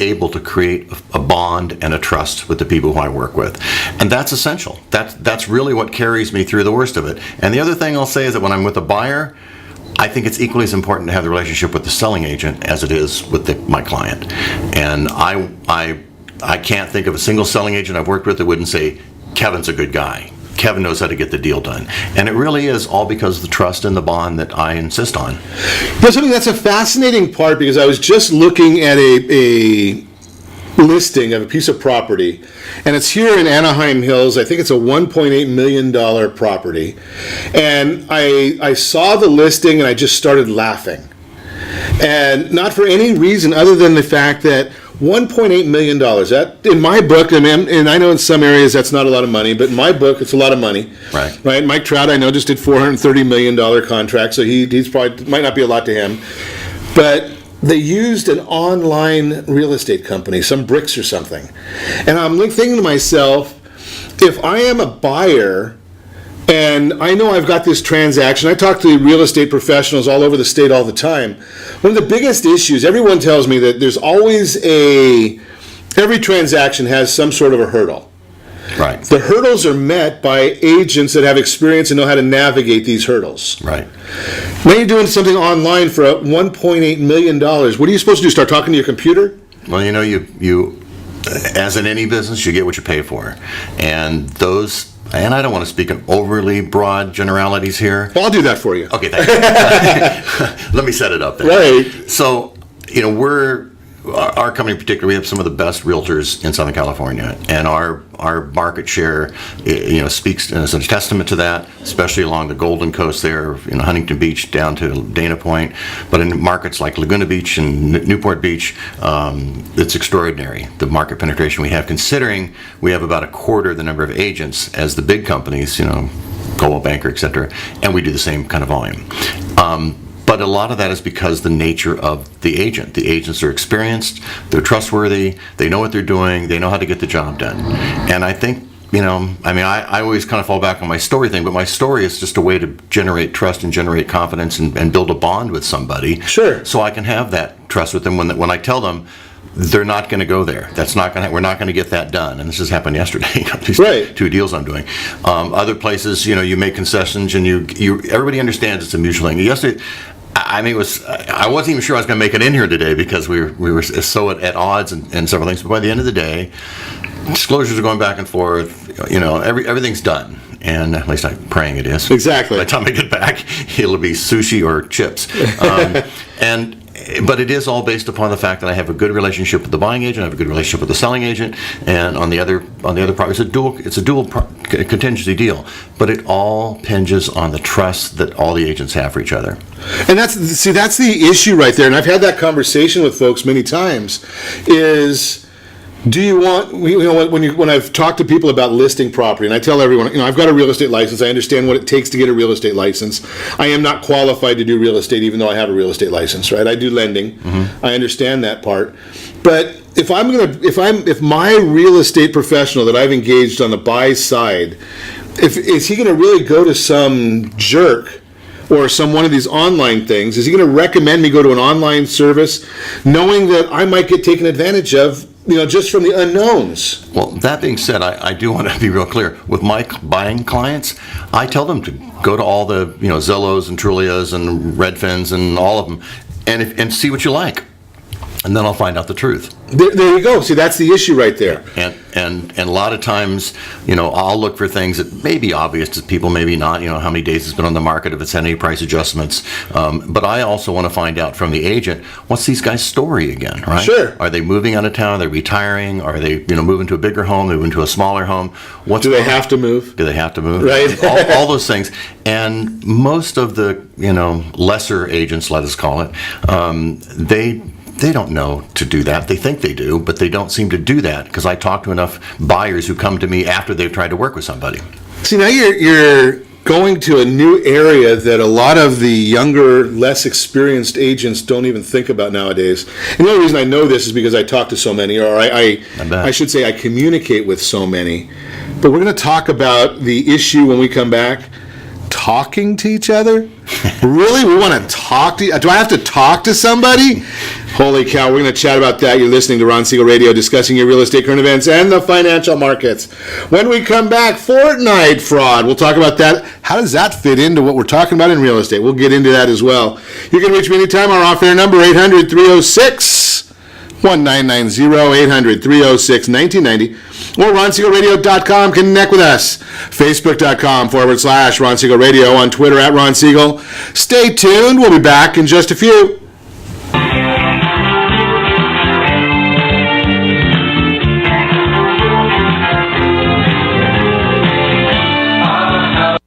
C: able to create a bond and a trust with the people who I work with. And that's essential. That's really what carries me through the worst of it. And the other thing I'll say is that when I'm with a buyer, I think it's equally as important to have the relationship with the selling agent as it is with my client. And I can't think of a single selling agent I've worked with that wouldn't say, Kevin's a good guy. Kevin knows how to get the deal done. And it really is all because of the trust and the bond that I insist on.
B: That's a fascinating part, because I was just looking at a listing of a piece of property, and it's here in Anaheim Hills. I think it's a $1.8 million property. And I saw the listing and I just started laughing. And not for any reason other than the fact that $1.8 million. That, in my book, and I know in some areas that's not a lot of money, but in my book, it's a lot of money.
C: Right.
B: Mike Trout, I know, just did $430 million contract, so he's probably might not be a lot to him. But they used an online real estate company, some bricks or something. And I'm thinking to myself, if I am a buyer and I know I've got this transaction, I talk to real estate professionals all over the state all the time. One of the biggest issues, everyone tells me that there's always every transaction has some sort of a hurdle.
C: Right.
B: The hurdles are met by agents that have experience and know how to navigate these hurdles.
C: Right.
B: When you're doing something online for $1.8 million, what are you supposed to do? Start talking to your computer?
C: Well, you as in any business, you get what you pay for. And I don't want to speak in overly broad generalities here.
B: Well, I'll do that for you.
C: Okay, thank you. Let me set it up then.
B: Right.
C: So, our company in particular, we have some of the best realtors in Southern California, and our market share, speaks as a testament to that, especially along the Golden Coast there, Huntington Beach down to Dana Point. But in markets like Laguna Beach and Newport Beach, it's extraordinary, the market penetration we have, considering we have about a quarter the number of agents as the big companies, Coldwell Banker, etc., and we do the same kind of volume. But a lot of that is because the nature of the agent. The agents are experienced, they're trustworthy, they know what they're doing, they know how to get the job done. And I think, I always kind of fall back on my story thing, but my story is just a way to generate trust and generate confidence and build a bond with somebody.
B: Sure.
C: So I can have that trust with them when I tell them, they're not going to go there. We're not going to get that done. And this has happened yesterday. These
B: right.
C: 2 deals I'm doing. Other places, you make concessions, and everybody understands it's a mutual thing. Yesterday, I wasn't even sure I was going to make it in here today because we were so at odds and several things. But by the end of the day, disclosures are going back and forth. Everything's done. And at least I'm praying it is.
B: Exactly.
C: By the time I get back, it'll be sushi or chips. But it is all based upon the fact that I have a good relationship with the buying agent, I have a good relationship with the selling agent, and on the other part, it's a dual contingency deal. But it all hinges on the trust that all the agents have for each other.
B: And that's the issue right there. And I've had that conversation with folks many times. Is Do you want, when I've talked to people about listing property, and I tell everyone, I've got a real estate license, I understand what it takes to get a real estate license. I am not qualified to do real estate, even though I have a real estate license, right? I do lending. Mm-hmm. I understand that part. But if my real estate professional that I've engaged on the buy side, is he going to really go to some jerk or one of these online things? Is he going to recommend me go to an online service knowing that I might get taken advantage of, just from the unknowns?
C: Well, that being said, I do want to be real clear. With my buying clients, I tell them to go to all the, Zillows and Trulias and Redfins and all of them and see what you like. And then I'll find out the truth.
B: There you go. See, that's the issue right there.
C: And a lot of times, I'll look for things that may be obvious to people, maybe not. How many days it's been on the market, if it's had any price adjustments. But I also want to find out from the agent, what's these guys' story again, right?
B: Sure.
C: Are they moving out of town? Are they retiring? Are they, moving to a bigger home? Moving to a smaller home?
B: Do they have to move?
C: Do they have to move?
B: Right.
C: all those things. And most of the, lesser agents, let us call it, they don't know to do that. They think they do, but they don't seem to do that because I talk to enough buyers who come to me after they've tried to work with somebody.
B: See, now you're going to a new area that a lot of the younger, less experienced agents don't even think about nowadays. And the only reason I know this is because I talk to so many, or I should say I communicate with so many. But we're going to talk about the issue when we come back. Talking to each other? Really? We want to talk to? Do I have to talk to somebody? Holy cow, we're going to chat about that. You're listening to Ron Siegel Radio, discussing your real estate, current events, and the financial markets. When we come back, Fortnite fraud. We'll talk about that. How does that fit into what we're talking about in real estate? We'll get into that as well. You can reach me anytime. Our off-air number, 800-306-1990, 800-306-1990. Or RonSiegelRadio.com. Connect with us. Facebook.com/Ron Siegel Radio. On Twitter @Ron Siegel. Stay tuned. We'll be back in just a few.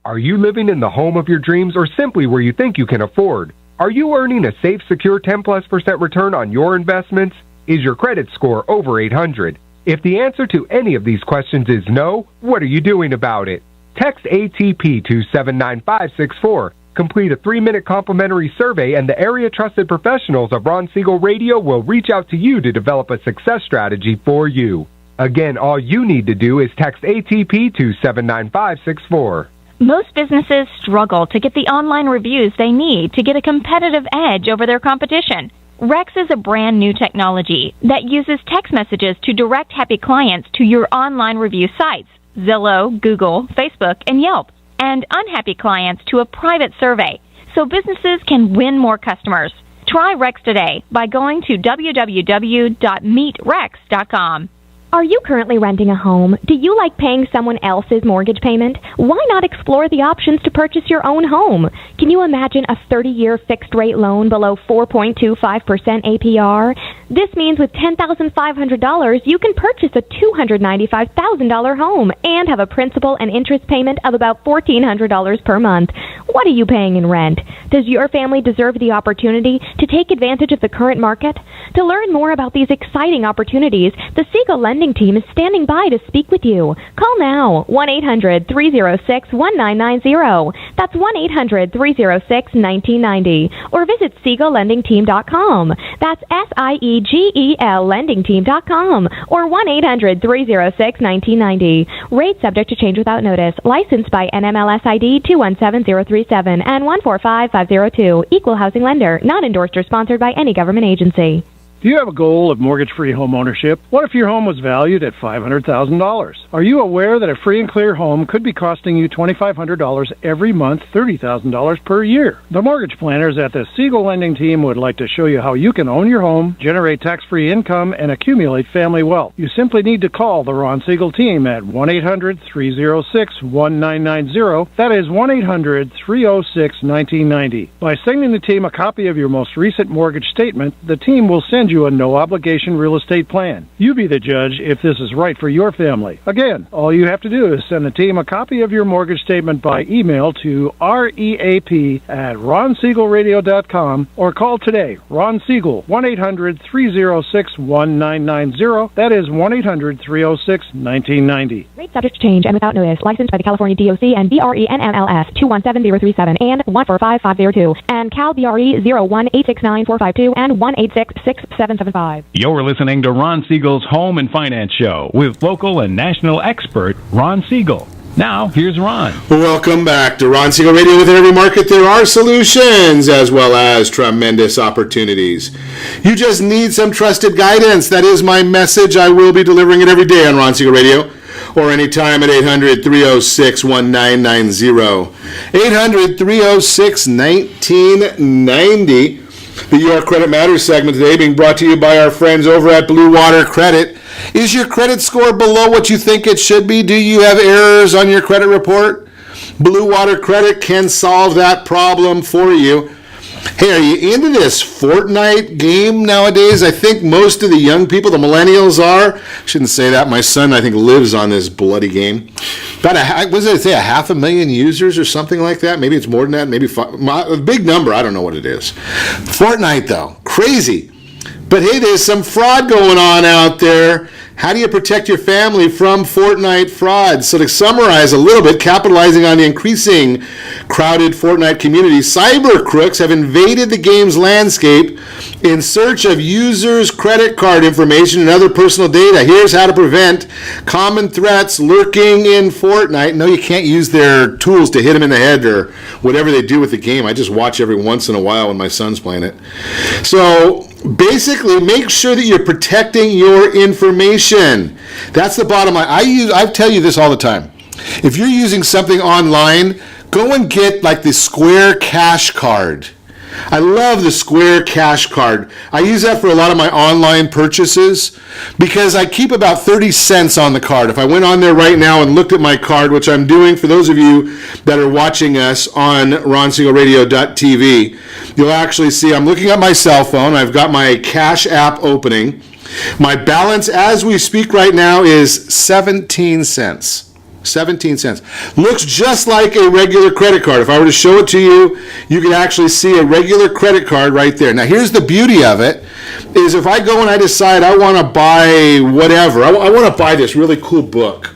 F: Are you living in the home of your dreams or simply where you think you can afford? Are you earning a safe, secure 10+% return on your investments? Is your credit score over 800? If the answer to any of these questions is no, what are you doing about it? Text ATP to 79564. Complete a 3-minute complimentary survey and the area trusted professionals of Ron Siegel Radio will reach out to you to develop a success strategy for you. Again, all you need to do is text ATP to 79564.
I: Most businesses struggle to get the online reviews they need to get a competitive edge over their competition. Rex is a brand new technology that uses text messages to direct happy clients to your online review sites, Zillow, Google, Facebook, and Yelp, and unhappy clients to a private survey, so businesses can win more customers. Try Rex today by going to www.meetrex.com. Are you currently renting a home? Do you like paying someone else's mortgage payment? Why not explore the options to purchase your own home? Can you imagine a 30-year fixed-rate loan below 4.25% APR? This means with $10,500, you can purchase a $295,000 home and have a principal and interest payment of about $1,400 per month. What are you paying in rent? Does your family deserve the opportunity to take advantage of the current market? To learn more about these exciting opportunities, the Siegel Lending Team is standing by to speak with you. Call now, 1-800-306-1990. That's 1-800-306-1990. Or visit SiegelLendingTeam.com. That's SIEGEL LendingTeam.com. Or 1-800-306-1990. Rate subject to change without notice. Licensed by NMLS ID 217037 and 145502. Equal housing lender. Not endorsed or sponsored by any government agency.
J: Do you have a goal of mortgage-free home ownership? What if your home was valued at $500,000? Are you aware that a free and clear home could be costing you $2,500 every month, $30,000 per year? The mortgage planners at the Siegel Lending Team would like to show you how you can own your home, generate tax-free income, and accumulate family wealth. You simply need to call the Ron Siegel Team at 1-800-306-1990. That is 1-800-306-1990. By sending the team a copy of your most recent mortgage statement, the team will send you a no-obligation real estate plan. You be the judge if this is right for your family. Again, all you have to do is send the team a copy of your mortgage statement by email to reap@ronsiegelradio.com or call today. Ron Siegel, 1-800-306-1990. That is 1-800-306-1990.
I: Rate subject to change and without notice. Licensed by the California DOC and BRENMLS 217037 and 145502 and Cal BRE 01869452 and 1866775.
H: You're listening to Ron Siegel's Home and Finance Show with local and national expert Ron Siegel. Now, here's Ron.
B: Welcome back to Ron Siegel Radio. Within every market, there are solutions as well as tremendous opportunities. You just need some trusted guidance. That is my message. I will be delivering it every day on Ron Siegel Radio or anytime at 800-306-1990. 800-306-1990. The Your Credit Matters segment today being brought to you by our friends over at Blue Water Credit. Is your credit score below what you think it should be? Do you have errors on your credit report? Blue Water Credit can solve that problem for you. Hey, are you into this Fortnite game nowadays? I think most of the young people, the Millennials, are. Shouldn't say that. My son, I think, lives on this bloody game. About a 500,000 users or something like that. Maybe it's more than that. Maybe a big number. I don't know what it is. Fortnite, though, crazy. But hey, there's some fraud going on out there. How do you protect your family from Fortnite fraud? So to summarize a little bit, capitalizing on the increasing crowded Fortnite community, cyber crooks have invaded the game's landscape in search of users' credit card information and other personal data. Here's how to prevent common threats lurking in Fortnite. No, you can't use their tools to hit them in the head or whatever they do with the game. I just watch every once in a while when my son's playing it. So basically, make sure that you're protecting your information. That's the bottom line. I tell you this all the time. If you're using something online, go and get like the Square Cash Card. I love the Square Cash Card. I use that for a lot of my online purchases because I keep about 30 cents on the card. If I went on there right now and looked at my card, which I'm doing for those of you that are watching us on ronsiegelradio.tv, you'll actually see I'm looking at my cell phone. I've got my Cash app opening. My balance as we speak right now is 17 cents. 17 cents. Looks just like a regular credit card. If I were to show it to you, you can actually see a regular credit card right there. Now, here's the beauty of it, is if I go and I decide I want to buy whatever, I want to buy this really cool book,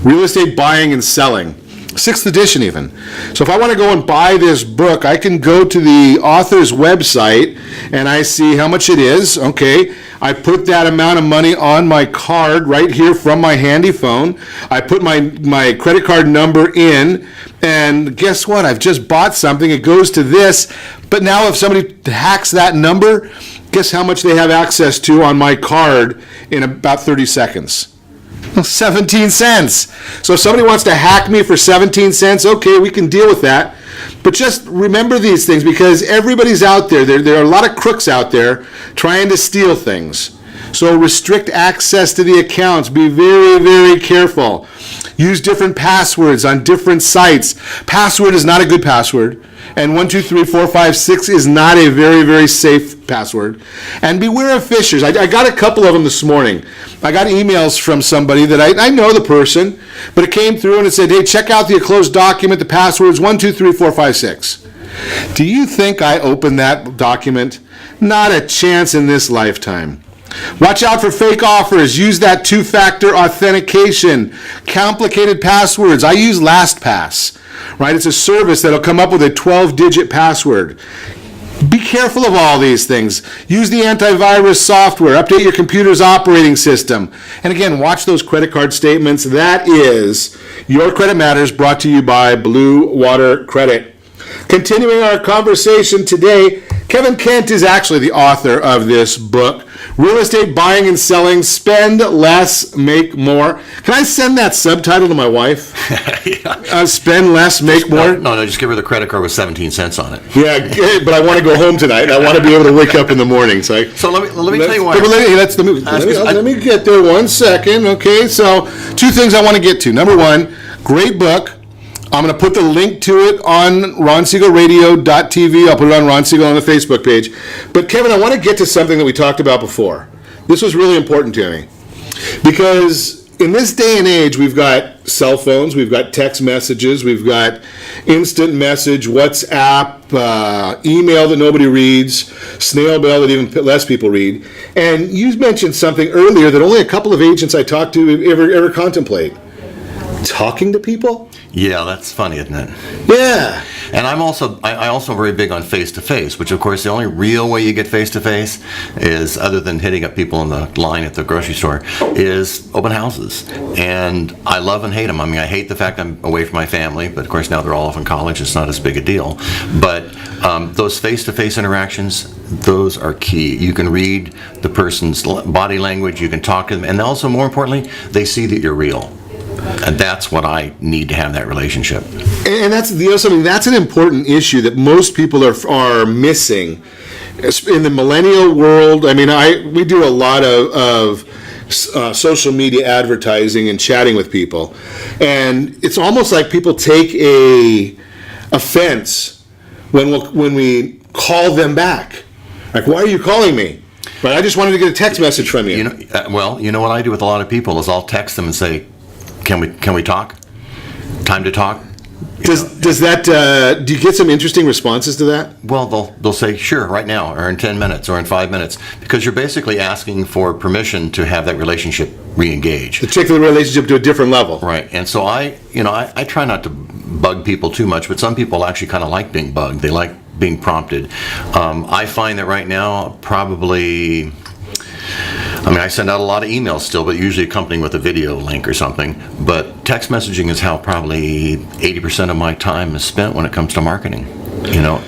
B: Real Estate Buying and Selling, 6th edition even. So if I want to go and buy this book, I can go to the author's website and I see how much it is. Okay, I put that amount of money on my card right here from my handy phone. I put my credit card number in, and guess what? I've just bought something. It goes to this. But now if somebody hacks that number, guess how much they have access to on my card in about 30 seconds? 17 cents. So if somebody wants to hack me for 17 cents, okay, we can deal with that. But just remember these things because everybody's out there. There are a lot of crooks out there trying to steal things. So restrict access to the accounts. Be very, very careful. Use different passwords on different sites. Password is not a good password. And 12345 is not a very, very safe password. And beware of phishers. I got a couple of them this morning. I got emails from somebody that I know the person, but it came through and it said, hey, check out the enclosed document. The password is 123456. Do you think I opened that document? Not a chance in this lifetime. Watch out for fake offers. Use that two-factor authentication. Complicated passwords. I use LastPass. Right? It's a service that'll come up with a 12-digit password. Be careful of all these things. Use the antivirus software. Update your computer's operating system. And again, watch those credit card statements. That is Your Credit Matters, brought to you by Blue Water Credit. Continuing our conversation today, Kevin Kent is actually the author of this book, Real Estate Buying and Selling, Spend Less, Make More. Can I send that subtitle to my wife?
C: Yeah.
B: Spend less, make more?
C: No, just give her the credit card with 17 cents on it.
B: Yeah, but I want to go home tonight. I want to be able to wake up in the morning. So
C: let me tell you why.
B: Let me get there 1 second. Okay, so two things I want to get to. Number one, great book. I'm going to put the link to it on ronsiegelradio.tv. I'll put it on Ron Siegel on the Facebook page. But Kevin, I want to get to something that we talked about before. This was really important to me. Because in this day and age, we've got cell phones, we've got text messages, we've got instant message, WhatsApp, email that nobody reads, snail mail that even less people read. And you mentioned something earlier that only a couple of agents I talked to ever contemplate. Talking to people?
C: Yeah, that's funny, isn't it?
B: Yeah.
C: And I also very big on face-to-face, which of course the only real way you get face-to-face is, other than hitting up people in the line at the grocery store, is open houses. And I love and hate them. I mean, I hate the fact I'm away from my family, but of course now they're all off in college. It's not as big a deal. But those face-to-face interactions, those are key. You can read the person's body language, you can talk to them, and also, more importantly, they see that you're real. And that's what I need to have, that relationship.
B: And that's something. That's an important issue that most people are missing in the millennial world. I mean, we do a lot of social media advertising and chatting with people, and it's almost like people take a offense when we call them back. Like, why are you calling me? But I just wanted to get a text message from you.
C: You know what I do with a lot of people is I'll text them and say, Can we talk? Time to talk?
B: Does that do you get some interesting responses to that?
C: Well, they'll say sure right now, or in 10 minutes, or in 5 minutes, because you're basically asking for permission to have that relationship re-engage.
B: To take the relationship to a different level.
C: Right. And so I try not to bug people too much, but some people actually kind of like being bugged. They like being prompted. I find that right now probably. I send out a lot of emails still, but usually accompanying with a video link or something. But text messaging is how probably 80% of my time is spent when it comes to marketing.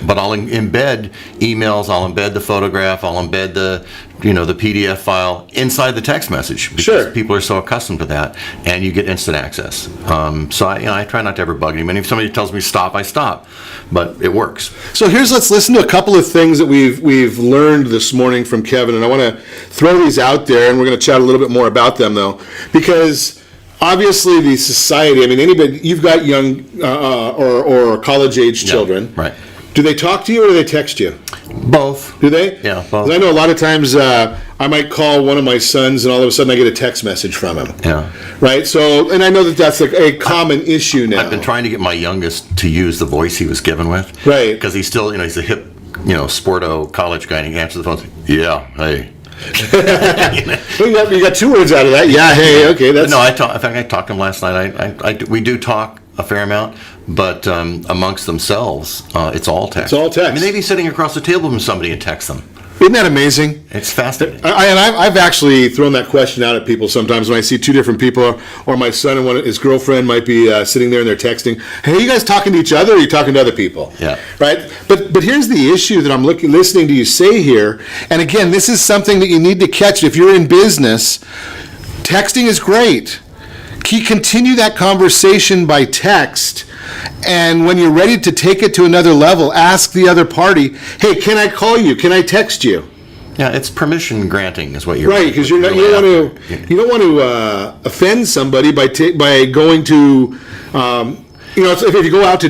C: But I'll embed emails, I'll embed the photograph, I'll embed the PDF file inside the text message, because people are so accustomed to that, and you get instant access. So I try not to ever bug anyone. If somebody tells me stop, I stop, but it works.
B: So let's listen to a couple of things that we've learned this morning from Kevin, and I want to throw these out there, and we're going to chat a little bit more about them though, because obviously the society. Anybody, you've got young or college-age children,
C: right?
B: Do they talk to you or do they text you?
C: Both.
B: Do they?
C: Yeah, both.
B: 'Cause I know a lot of times I might call one of my sons and all of a sudden I get a text message from him.
C: Yeah.
B: Right? So, and I know that's a common issue now.
C: I've been trying to get my youngest to use the voice he was given with.
B: Right.
C: Because he's still, he's a hip, sporto college guy, and he answers the phone and says, yeah, hey.
B: You got two words out of that. Yeah, hey, okay. That's...
C: No, in fact, I talked to him last night. We do talk a fair amount, but amongst themselves, it's all text.
B: It's all text.
C: They'd be sitting across the table from somebody and text them.
B: Isn't that amazing?
C: It's fascinating.
B: I've actually thrown that question out at people sometimes when I see two different people, or my son and his girlfriend might be sitting there and they're texting. Hey, are you guys talking to each other, or are you talking to other people?
C: Yeah.
B: Right? But here's the issue that I'm listening to you say here, and again, this is something that you need to catch. If you're in business, texting is great. Continue that conversation by text, and when you're ready to take it to another level, ask the other party, hey, can I call you? Can I text you?
C: Yeah, it's permission granting is what you're
B: right, because you don't want to offend somebody by going to if you go out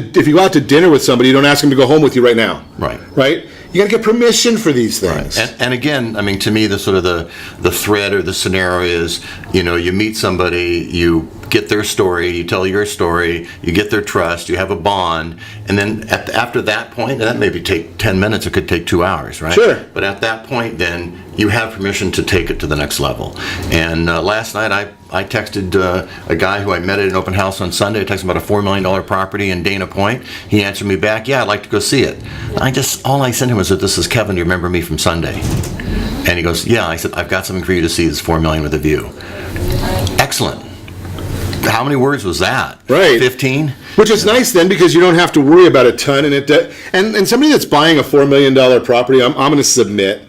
B: to dinner with somebody, you don't ask them to go home with you right now. Right. You got to get permission for these things.
C: Right. And again, to me, the sort of the thread or the scenario is, you meet somebody, you get their story, you tell your story, you get their trust, you have a bond, and then after that point, and that maybe take 10 minutes, it could take 2 hours, right?
B: Sure.
C: But at that point, then you have permission to take it to the next level. And last night, I texted a guy who I met at an open house on Sunday. I texted him about a $4 million property in Dana Point. He answered me back, yeah, I'd like to go see it. All I sent him was that this is Kevin, do you remember me from Sunday? And he goes, yeah. I said, I've got something for you to see. It's $4 million with a view. Excellent. How many words was that?
B: Right.
C: 15?
B: Which is nice then, because you don't have to worry about a ton. And somebody that's buying a $4 million property, I'm going to submit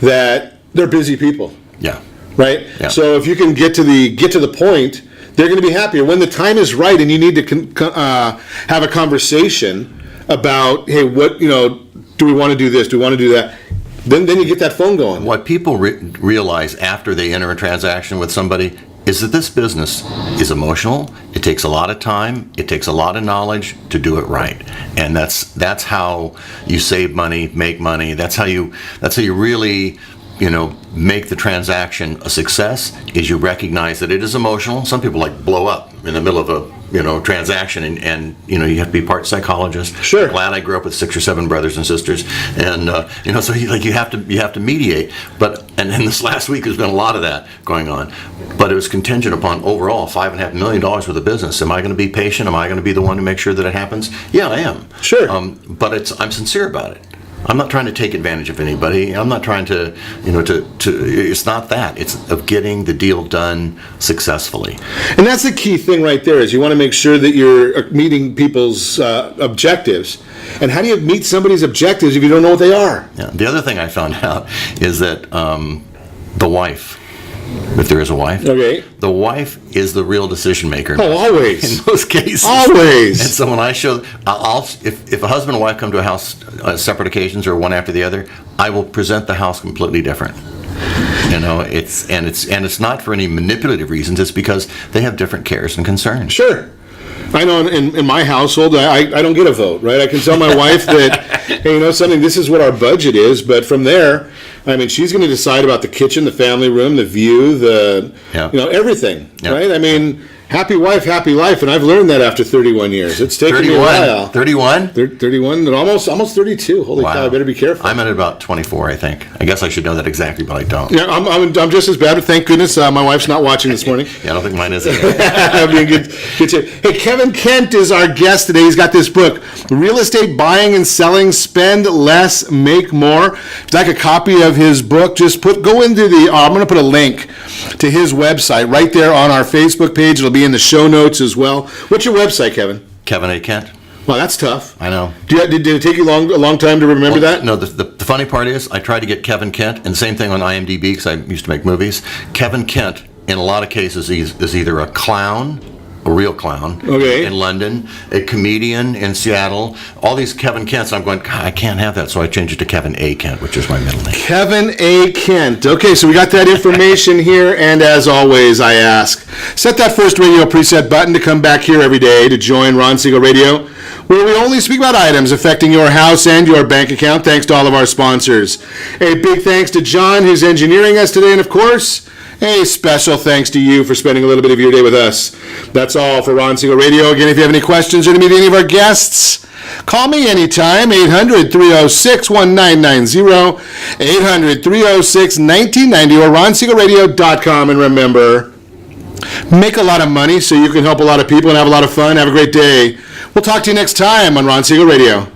B: that they're busy people.
C: Yeah.
B: Right?
C: Yeah.
B: So if you can get to the point, they're going to be happier. When the time is right and you need to have a conversation about, hey, what, do we want to do this? Do we want to do that? Then you get that phone going.
C: What people realize after they enter a transaction with somebody, is that this business is emotional. It takes a lot of time. It takes a lot of knowledge to do it right, and that's how you save money, make money. That's how you really, make the transaction a success. Is you recognize that it is emotional. Some people blow up in the middle of a transaction, and you have to be part psychologist.
B: Sure.
C: Glad I grew up with 6 or 7 brothers and sisters, and so you have to mediate. But and this last week there's been a lot of that going on, but it was contingent upon overall $5.5 million worth of business. Am I going to be patient? Am I going to be the one to make sure that it happens? Yeah, I am.
B: Sure.
C: But I'm sincere about it. I'm not trying to take advantage of anybody. I'm not trying to, it's not that. It's of getting the deal done successfully.
B: And that's the key thing right there, is you want to make sure that you're meeting people's objectives. And how do you meet somebody's objectives if you don't know what they are?
C: Yeah. The other thing I found out is that the wife, if there is a wife,
B: okay,
C: the wife is the real decision maker.
B: Oh, always.
C: In most cases.
B: Always.
C: And so when I show, if a husband and wife come to a house on separate occasions or one after the other, I will present the house completely different. It's not for any manipulative reasons. It's because they have different cares and concerns.
B: Sure. I know in my household, I don't get a vote, right? I can tell my wife that, hey, something, this is what our budget is, but from there, she's going to decide about the kitchen, the family room, the view, everything, right? Happy wife, happy life, and I've learned that after 31 years. It's taken me a while.
C: 31?
B: 31, and almost 32. Holy cow, I better be careful.
C: I'm at about 24, I think. I guess I should know that exactly, but I don't.
B: Yeah, I'm just as bad, but thank goodness my wife's not watching this morning.
C: Yeah, I don't think mine is either.
B: Good tip. Hey, Kevin Kent is our guest today. He's got this book, Real Estate Buying and Selling, Spend Less, Make More. If you'd like a copy of his book, just go into I'm going to put a link to his website right there on our Facebook page. It'll be in the show notes as well. What's your website, Kevin?
C: Kevin A. Kent.
B: Well, that's tough.
C: I know.
B: Did it take you a long time to remember that?
C: No, the funny part is I tried to get Kevin Kent, and the same thing on IMDb because I used to make movies. Kevin Kent, in a lot of cases, is either a clown, a real clown,
B: okay,
C: in London, a comedian in Seattle, all these Kevin Kents. I'm going, God, I can't have that, so I changed it to Kevin A. Kent, which is my middle name. Kevin
B: A. Kent. Okay, so we got that information here, and as always, I ask, set that first radio preset button to come back here every day to join Ron Siegel Radio, where we only speak about items affecting your house and your bank account, thanks to all of our sponsors. A big thanks to John, who's engineering us today, and of course, a special thanks to you for spending a little bit of your day with us. That's all for Ron Siegel Radio. Again, if you have any questions or to meet any of our guests, call me anytime, 800-306-1990, 800-306-1990, or ronsiegelradio.com. And remember, make a lot of money so you can help a lot of people and have a lot of fun. Have a great day. We'll talk to you next time on Ron Siegel Radio.